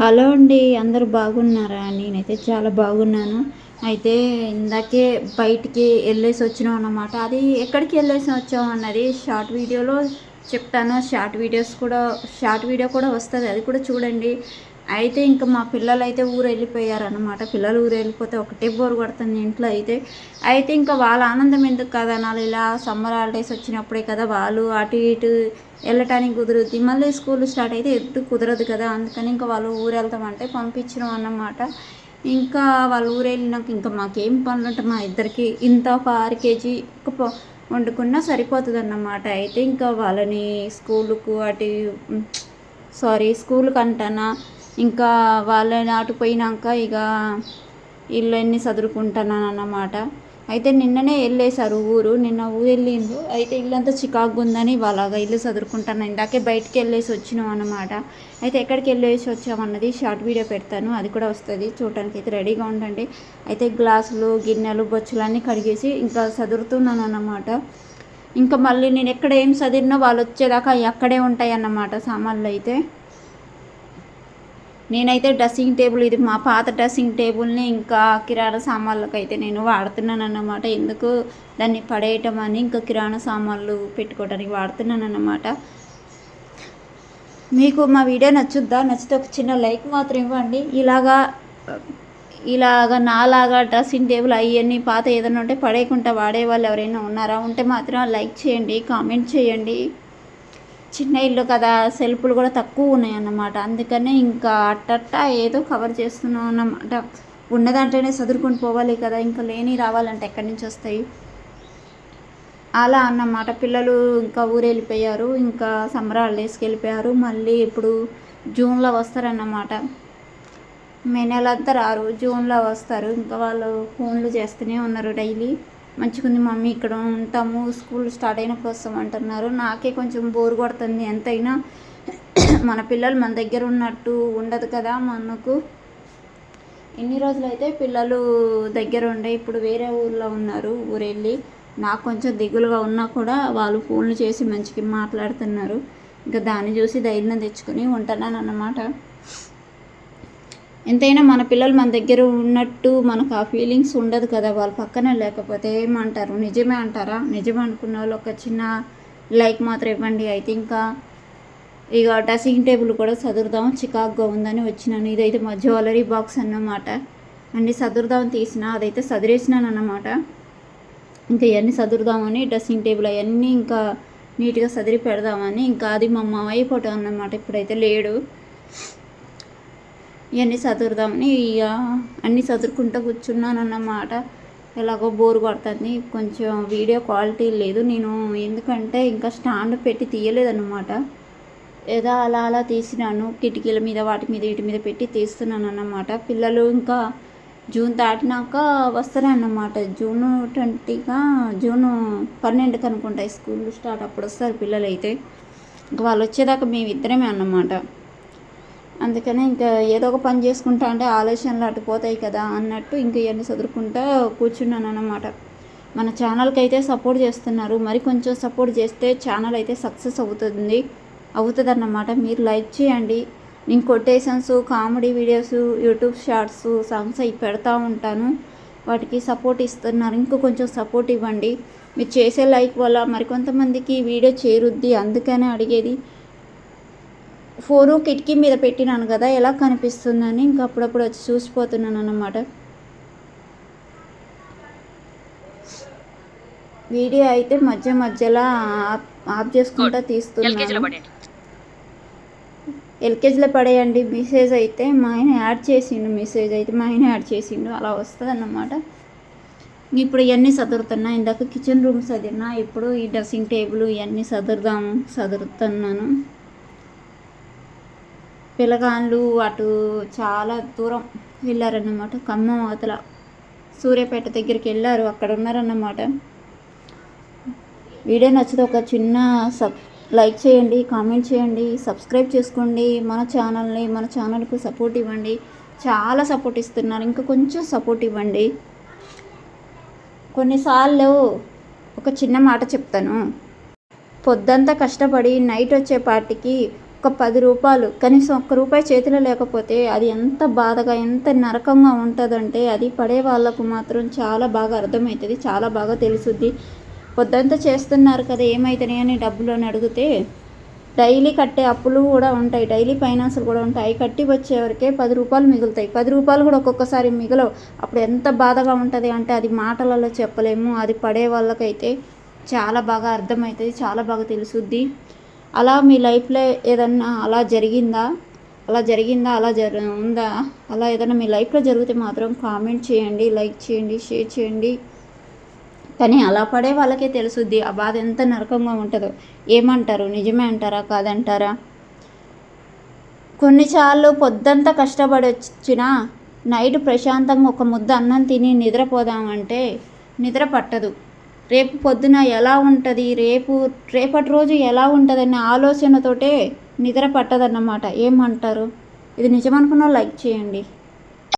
Hello అండి, అందరూ బాగున్నారా? నేనైతే చాలా బాగున్నాను. అయితే ఇందాకే బయటికి వెళ్ళేసి వచ్చినాం అన్నమాట. అది ఎక్కడికి వెళ్ళేసి వచ్చాం అన్నది షార్ట్ వీడియోలో చెప్తాను. షార్ట్ వీడియో కూడా వస్తుంది, అది కూడా చూడండి. అయితే ఇంకా మా పిల్లలు అయితే ఊరు వెళ్ళిపోయారన్నమాట. పిల్లలు ఊరు వెళ్ళిపోతే ఒకటే బోరు కొడుతుంది ఇంట్లో అయితే ఇంకా వాళ్ళ ఆనందం ఎందుకు కాదనాలి. ఇలా సమ్మర్ హాలిడేస్ వచ్చినప్పుడే కదా వాళ్ళు అటు ఇటు వెళ్ళటానికి కుదురుద్ది. మళ్ళీ స్కూల్ స్టార్ట్ అయితే ఎటు కుదరదు కదా. అందుకని ఇంకా వాళ్ళు ఊరు వెళ్తామంటే పంపించినాం అన్నమాట. ఇంకా వాళ్ళు ఊరు వెళ్ళినాక ఇంకా మాకేం పనులు ఉంటాయి, మా ఇద్దరికి ఇంత ఒక 6 కేజీ వండుకున్నా సరిపోతుంది అన్నమాట. అయితే ఇంకా వాళ్ళని స్కూల్కి అంటానా. ఇంకా వాళ్ళని అటు పోయినాక ఇక ఇళ్ళన్నీ సదురుకుంటున్నాను అన్నమాట. అయితే నిన్ననే వెళ్ళేశారు నిన్న ఊరు వెళ్ళిండ్రు. అయితే ఇల్లంతా చికాకు ఉందని వాళ్ళగా ఇల్లు సదురుకుంటాను. ఇందాకే బయటికి వెళ్ళేసి వచ్చినాం అన్నమాట. అయితే ఎక్కడికి వెళ్ళేసి వచ్చామన్నది షార్ట్ వీడియో పెడతాను, అది కూడా వస్తుంది చూడటానికి. అయితే రెడీగా ఉండండి. అయితే గ్లాసులు గిన్నెలు బొచ్చులు అన్నీ కడిగేసి ఇంకా సదురుతున్నాను అన్నమాట. ఇంకా మళ్ళీ నేను ఎక్కడ ఏం సదిరినా వాళ్ళు వచ్చేదాకా అక్కడే ఉంటాయి అన్నమాట సామాన్లు. అయితే నేనైతే డ్రెస్సింగ్ టేబుల్, ఇది మా పాత డ్రెస్సింగ్ టేబుల్ని ఇంకా కిరాణా సామాన్లకు అయితే నేను వాడుతున్నాను అన్నమాట. ఎందుకు దాన్ని పడేయటం అని ఇంకా కిరాణా సామాన్లు పెట్టుకోవడానికి వాడుతున్నాను అన్నమాట. మీకు మా వీడియో నచ్చితే ఒక చిన్న లైక్ మాత్రం ఇవ్వండి. ఇలాగా నాలాగా డ్రెస్సింగ్ టేబుల్ అవన్నీ పాత ఏదైనా ఉంటే పడేయకుండా వాడేవాళ్ళు ఎవరైనా ఉన్నారా? ఉంటే మాత్రం లైక్ చేయండి, కామెంట్ చేయండి. చిన్న ఇల్లు కదా, సెల్ఫ్లు కూడా తక్కువ ఉన్నాయి అన్నమాట. అందుకనే ఇంకా అట్టట్టా ఏదో కవర్ చేస్తున్నాం అన్నమాట. ఉన్నదంటేనే సదురుకొని పోవాలి కదా, ఇంకా లేని రావాలంటే ఎక్కడి నుంచి వస్తాయి అలా అన్నమాట. పిల్లలు ఇంకా ఊరు వెళ్ళిపోయారు, ఇంకా సమ్మర్ హాలిడేస్కి వెళ్ళిపోయారు. మళ్ళీ ఇప్పుడు జూన్లో వస్తారన్నమాట. మే నెలంతా రారు, జూన్లో వస్తారు. ఇంకా వాళ్ళు ఫోన్లు చేస్తూనే ఉన్నారు డైలీ. మంచిగుంది మమ్మీ ఇక్కడ ఉంటాము, స్కూల్ స్టార్ట్ అయినప్పుడు వస్తాం అంటున్నారు. నాకే కొంచెం బోర్ కొడుతుంది. ఎంతైనా మన పిల్లలు మన దగ్గర ఉన్నట్టు ఉండదు కదా మనకు. ఇన్ని రోజులు అయితే పిల్లలు దగ్గర ఉండే, ఇప్పుడు వేరే ఊర్లో ఉన్నారు, ఊరెళ్ళి. నాకు కొంచెం దిగులుగా ఉన్నా కూడా వాళ్ళు ఫోన్లు చేసి మంచిగా మాట్లాడుతున్నారు. ఇంకా దాన్ని చూసి ధైర్యం తెచ్చుకొని ఉంటున్నాను అన్నమాట. ఎంతైనా మన పిల్లలు మన దగ్గర ఉన్నట్టు మనకు ఆ ఫీలింగ్స్ ఉండదు కదా, వాళ్ళు పక్కన లేకపోతే. ఏమంటారు, నిజమే అంటారా? నిజమే అనుకున్న వాళ్ళు ఒక చిన్న లైక్ మాత్రం ఇవ్వండి. అయితే ఇంకా ఇక డ్రెస్సింగ్ టేబుల్ కూడా సదురుదాం, చికాకుగా ఉందని వచ్చినాను. ఇదైతే మా జ్యువెలరీ బాక్స్ అన్నమాట. అన్నీ సదురుదాం తీసిన, అదైతే సదిరేసినాను అన్నమాట. ఇంకా ఇవన్నీ సదురుదామని డ్రెస్సింగ్ టేబుల్ అవన్నీ ఇంకా నీట్గా సదిరి పెడదామని. ఇంకా అది మా మావయ్య ఫోటో అన్నమాట, ఇప్పుడైతే లేడు. ఇవన్నీ సదురుదామని ఇక అన్నీ సదురుకుంటూ కూర్చున్నాను అన్నమాట. ఎలాగో బోర్ కొడుతుంది, కొంచెం వీడియో క్వాలిటీ లేదు. నేను ఎందుకంటే ఇంకా స్టాండ్ పెట్టి తీయలేదన్నమాట. ఏదో అలా తీసినాను, కిటికీల మీద వాటి మీద వీటి మీద పెట్టి తీస్తున్నాను అన్నమాట. పిల్లలు ఇంకా జూన్ దాటినాక వస్తారన్నమాట. జూన్ 12కి అనుకుంటా స్కూల్ స్టార్ట్, అప్పుడు వస్తారు పిల్లలు. అయితే ఇంకా వాళ్ళు వచ్చేదాకా మేమిద్దరమే అన్నమాట. అందుకనే ఇంకా ఏదో ఒక పని చేసుకుంటా అంటే ఆలోచనలు అటుపోతాయి కదా అన్నట్టు ఇంకా ఇవన్నీ చదువుకుంటా కూర్చున్నాను అన్నమాట. మన ఛానల్కి అయితే సపోర్ట్ చేస్తున్నారు, మరి కొంచెం సపోర్ట్ చేస్తే ఛానల్ అయితే సక్సెస్ అవుతుంది అన్నమాట. మీరు లైక్ చేయండి. నేను quotations, comedy videos, YouTube shorts, songs అవి పెడతా ఉంటాను. వాటికి సపోర్ట్ ఇస్తున్నారు, ఇంకో కొంచెం సపోర్ట్ ఇవ్వండి. మీరు చేసే లైక్ వల్ల మరికొంతమందికి వీడియో చేరుద్ది, అందుకనే అడిగేది. ఫోను కిటికీ మీద పెట్టినాను కదా, ఎలా కనిపిస్తుందని ఇంకా అప్పుడప్పుడు వచ్చి చూసిపోతున్నాను అన్నమాట. వీడియో అయితే మధ్యలో ఆఫ్ చేసుకుంటా తీస్తున్నాను. ఎల్కేజీలో పడేయండి మెసేజ్ అయితే మా ఆయన యాడ్ చేసిండు, అలా వస్తుంది అన్నమాట. ఇప్పుడు ఇవన్నీ సదురుతున్నా. ఇందాక కిచెన్ రూమ్ సదిరినా, ఇప్పుడు ఈ డ్రెస్సింగ్ టేబుల్ ఇవన్నీ సదురుతున్నాను. పిల్లగాళ్ళు అటు చాలా దూరం వెళ్ళారన్నమాట, ఖమ్మం అవతల సూర్యాపేట దగ్గరికి వెళ్ళారు, అక్కడ ఉన్నారన్నమాట. వీడియో నచ్చితే ఒక చిన్న లైక్ చేయండి, కామెంట్ చేయండి, సబ్స్క్రైబ్ చేసుకోండి మన ఛానల్కు సపోర్ట్ ఇవ్వండి. చాలా సపోర్ట్ ఇస్తున్నారు, ఇంకా కొంచెం సపోర్ట్ ఇవ్వండి. కొన్నిసార్లు ఒక చిన్న మాట చెప్తాను. పొద్దంతా కష్టపడి నైట్ వచ్చే పాటికి ఒక 10 రూపాయలు కనీసం ఒక్క రూపాయి చేతిలో లేకపోతే అది ఎంత బాధగా ఎంత నరకంగా ఉంటుందంటే అది పడే వాళ్ళకు మాత్రం చాలా బాగా అర్థమవుతుంది, చాలా బాగా తెలుసుద్ది. పొద్దంతా చేస్తున్నారు కదా ఏమవుతున్నాయి అని డబ్బులు అని అడిగితే డైలీ కట్టే అప్పులు కూడా ఉంటాయి, డైలీ ఫైనాన్సులు కూడా ఉంటాయి. కట్టి వచ్చేవరకే 10 రూపాయలు మిగులుతాయి. 10 రూపాయలు కూడా ఒక్కొక్కసారి మిగలవు. అప్పుడు ఎంత బాధగా ఉంటుంది అంటే అది మాటలలో చెప్పలేము. అది పడే వాళ్ళకైతే చాలా బాగా అర్థమవుతుంది, చాలా బాగా తెలుసుద్ది. అలా మీ లైఫ్లో ఏదన్నా అలా జరిగిందా, ఉందా, అలా ఏదైనా మీ లైఫ్లో జరిగితే మాత్రం కామెంట్ చేయండి, లైక్ చేయండి, షేర్ చేయండి. కానీ అలా పడే వాళ్ళకే తెలుసుద్ది ఆ బాధ ఎంత నరకంగా ఉంటుందో. ఏమంటారు, నిజమే అంటారా కాదంటారా? కొన్నిసార్లు పొద్దంతా కష్టపడి వచ్చినా నైట్ ప్రశాంతంగా ఒక ముద్ద అన్నం తిని నిద్రపోదామంటే నిద్ర పట్టదు. రేపు పొద్దున ఎలా ఉంటుంది, రేపటి రోజు ఎలా ఉంటుందనే ఆలోచనతోటే నిద్ర పట్టదన్నమాట. ఏమంటారు? ఇది నిజమనుకున్నా లైక్ చేయండి.